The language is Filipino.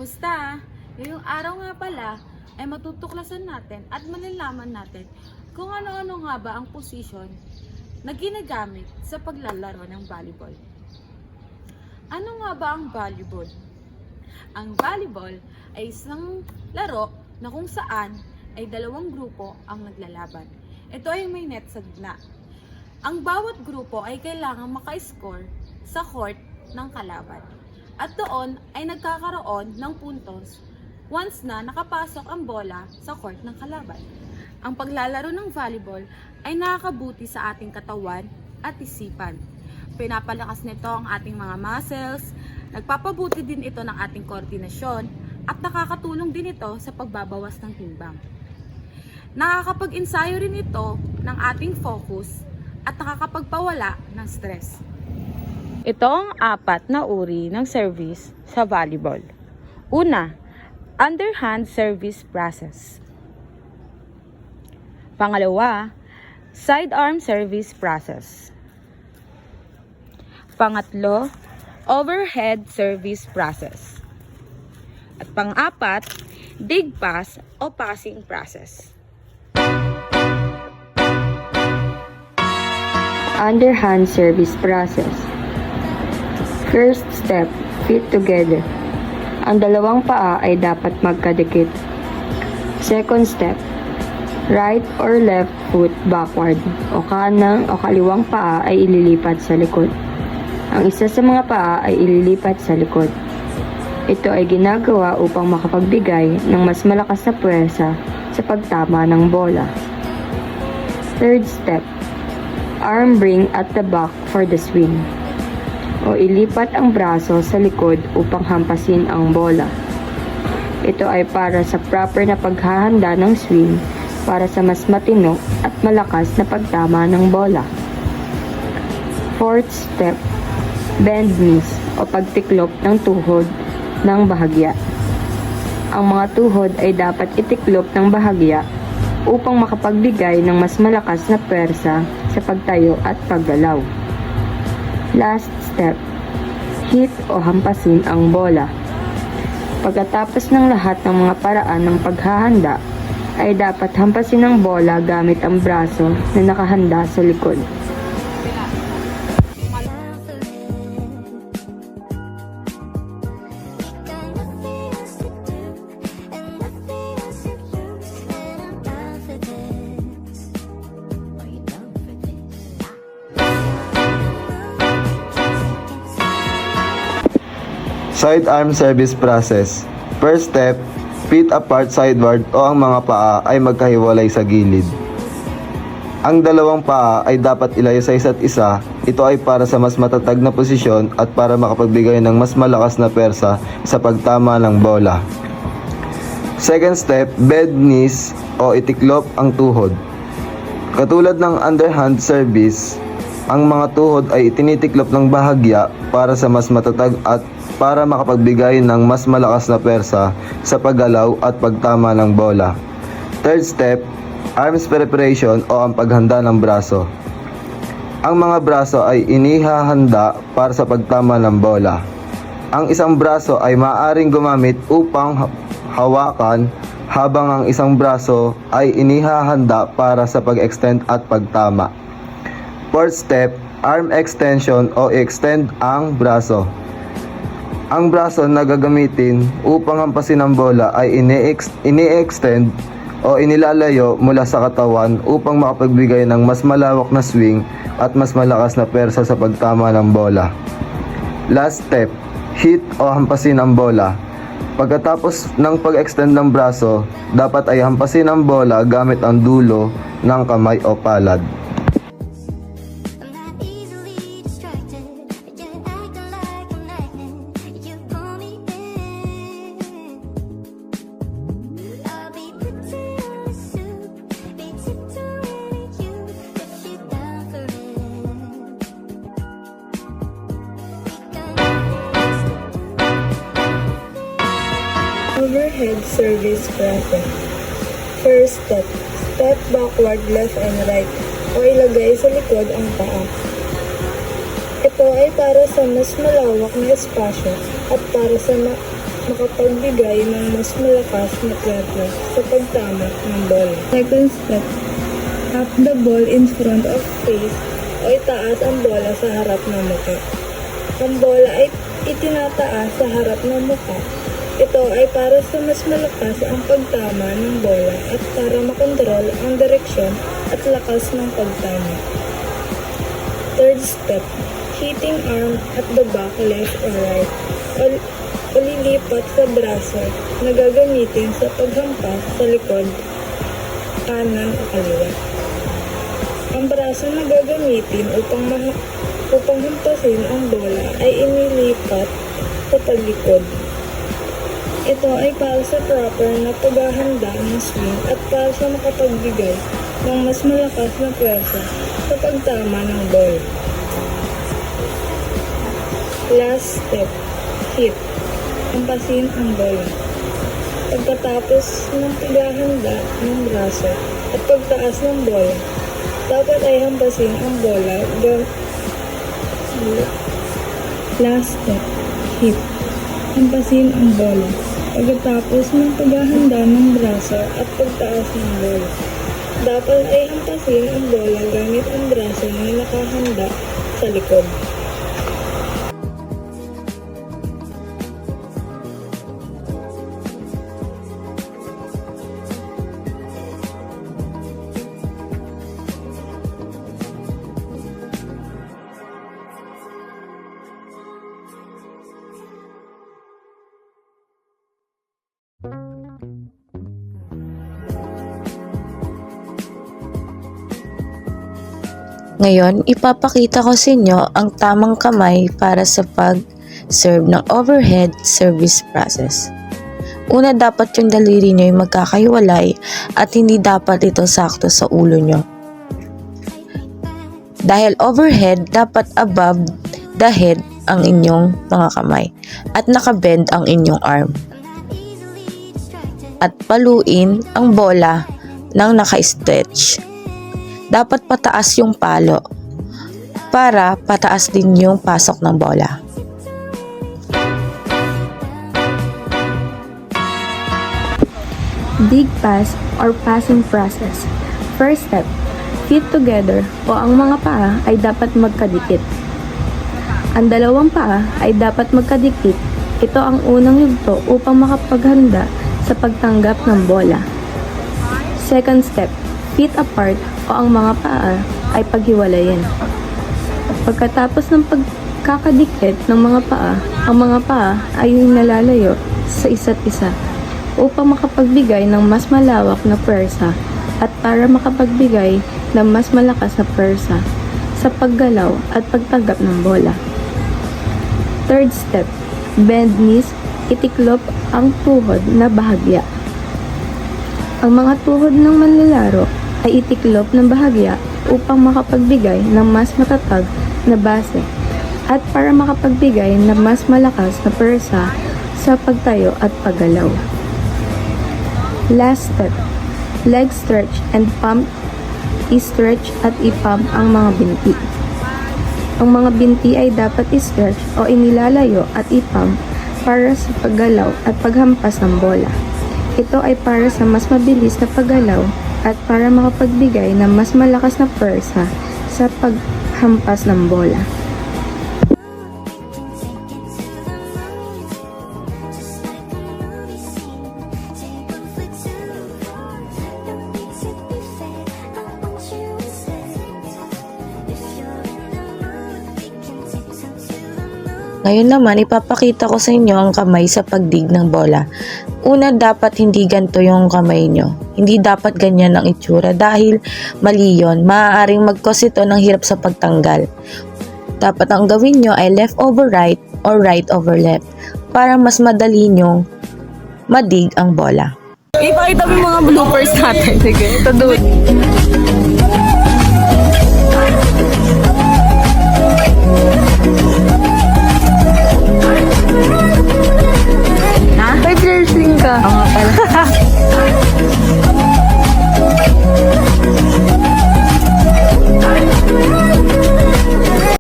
Musta? Ngayong araw nga pala ay matutuklasan natin at malalaman natin kung ano-ano nga ba ang posisyon na ginagamit sa paglalaro ng volleyball. Ano nga ba ang volleyball? Ang volleyball ay isang laro na kung saan ay dalawang grupo ang naglalaban. Ito ay may net sa gitna. Ang bawat grupo ay kailangang maka-score sa court ng kalaban. At doon ay nagkakaroon ng puntos once na nakapasok ang bola sa court ng kalaban. Ang paglalaro ng volleyball ay nakakabuti sa ating katawan at isipan. Pinapalakas nito ang ating mga muscles, nagpapabuti din ito ng ating koordinasyon at nakakatulong din ito sa pagbabawas ng timbang. Nakakapag-ensayo rin ito ng ating focus at nakakapagpawala ng stress. Ito ang apat na uri ng service sa volleyball. Una, underhand service process. Pangalawa, sidearm service process. Pangatlo, overhead service process. At pang-apat, dig pass o passing process. Underhand service process. First step, feet together. Ang dalawang paa ay dapat magkadikit. Second step, right or left foot backward o kanang o kaliwang paa ay ililipat sa likod. Ang isa sa mga paa ay ililipat sa likod. Ito ay ginagawa upang makapagbigay ng mas malakas na puwersa sa pagtama ng bola. Third step, arm bring at the back for the swing. O ilipat ang braso sa likod upang hampasin ang bola. Ito ay para sa proper na paghahanda ng swing para sa mas matino at malakas na pagtama ng bola. Fourth step, bend knees o pagtiklop ng tuhod ng bahagya. Ang mga tuhod ay dapat itiklop ng bahagya upang makapagbigay ng mas malakas na pwersa sa pagtayo at paggalaw. Last step, hit o hampasin ang bola. Pagkatapos ng lahat ng mga paraan ng paghahanda, ay dapat hampasin ang bola gamit ang braso na nakahanda sa likod. Sidearm service process. First step, feet apart sideward o ang mga paa ay magkahiwalay sa gilid. Ang dalawang paa ay dapat ilayo sa isa't isa. Ito ay para sa mas matatag na posisyon at para makapagbigay ng mas malakas na persa sa pagtama ng bola. Second step, bend knees o itiklop ang tuhod. Katulad ng underhand service, ang mga tuhod ay itinitiklop ng bahagya para sa mas matatag at para makapagbigay ng mas malakas na persa sa paggalaw at pagtama ng bola. Third step, arms preparation o ang paghanda ng braso. Ang mga braso ay inihahanda para sa pagtama ng bola. Ang isang braso ay maaaring gumamit upang hawakan habang ang isang braso ay inihahanda para sa pag-extend at pagtama. Fourth step, arm extension o extend ang braso. Ang braso na gagamitin upang hampasin ang bola ay ini-extend o inilalayo mula sa katawan upang makapagbigay ng mas malawak na swing at mas malakas na persa sa pagtama ng bola. Last step, hit o hampasin ang bola. Pagkatapos ng pag-extend ng braso, dapat ay hampasin ang bola gamit ang dulo ng kamay o palad. Overhead service process. First step, step backward left and right o ilagay sa likod ang paa. Ito ay para sa mas malawak na espasyo at para sa makapagbigay ng mas malakas na pressure sa pagtama ng bola. Second step, tap the ball in front of face o itaas ang bola sa harap ng mukha. Ang bola ay itinataas sa harap ng mukha. Ito ay para sa mas malakas ang pagtama ng bola at para makontrol ang direksyon at lakas ng pagtama. Third step, hitting arm at the back left or right o lilipat sa braso na gagamitin sa paghampas sa likod, kanan o kaliwa. Ang braso na gagamitin upang hampasin ang bola ay inilipat sa talikod. Ito ay para sa proper na paghahanda ng swing at para sa makapagbigay ng mas malakas na pwersa sa pagtama ng ball. Last step, hit. Hampasin ang bola. Pagkatapos ng paghahanda ng braso at pagtaas ng bola, dapat ay hampasin ang bola. Last step, hit. Hampasin ang bola. Pagkatapos ng paghahanda ng braso at pagtaas ng bola, dapat ay hampasin ang bola gamit ang braso na nakahanda sa likod. Ngayon, ipapakita ko sa inyo ang tamang kamay para sa pag-serve ng overhead service process. Una, dapat yung daliri nyo ay magkakaiwalay at hindi dapat ito sakto sa ulo nyo. Dahil overhead, dapat above the head ang inyong mga kamay at nakabend ang inyong arm. At paluin ang bola ng naka-stretch. Dapat pataas yung palo para pataas din yung pasok ng bola. Dig pass or passing process. First step, feet together o ang mga paa ay dapat magkadikit. Ang dalawang paa ay dapat magkadikit. Ito ang unang yugto upang makapaghanda sa pagtanggap ng bola. Second step, feet apart o ang mga paa ay paghiwalayin. Pagkatapos ng pagkakadikit ng mga paa, ang mga paa ay nalalayo sa isa't isa upang makapagbigay ng mas malawak na pwersa at para makapagbigay ng mas malakas na pwersa sa paggalaw at pagtanggap ng bola. Third step, bend knees, itiklop ang tuhod na bahagya. Ang mga tuhod ng manlalaro ay itiklop ng bahagya upang makapagbigay ng mas matatag na base at para makapagbigay ng mas malakas na pwersa sa pagtayo at paggalaw. Last step, leg stretch and pump. I-stretch at i-pump ang mga binti. Ang mga binti ay dapat i-stretch o inilalayo at i-pump para sa paggalaw at paghampas ng bola. Ito ay para sa mas mabilis na paggalaw at para makapagbigay ng mas malakas na pwersa sa paghampas ng bola. Ngayon naman, ipapakita ko sa inyo ang kamay sa pagdig ng bola. Una, dapat hindi ganito yung kamay nyo. Hindi dapat ganyan ang itsura dahil mali yun. Maaaring mag-cause ito ng hirap sa pagtanggal. Dapat ang gawin nyo ay left over right or right over left para mas madali nyong madig ang bola. Ipakita mo yung mga bloopers natin. Sige, ito doon.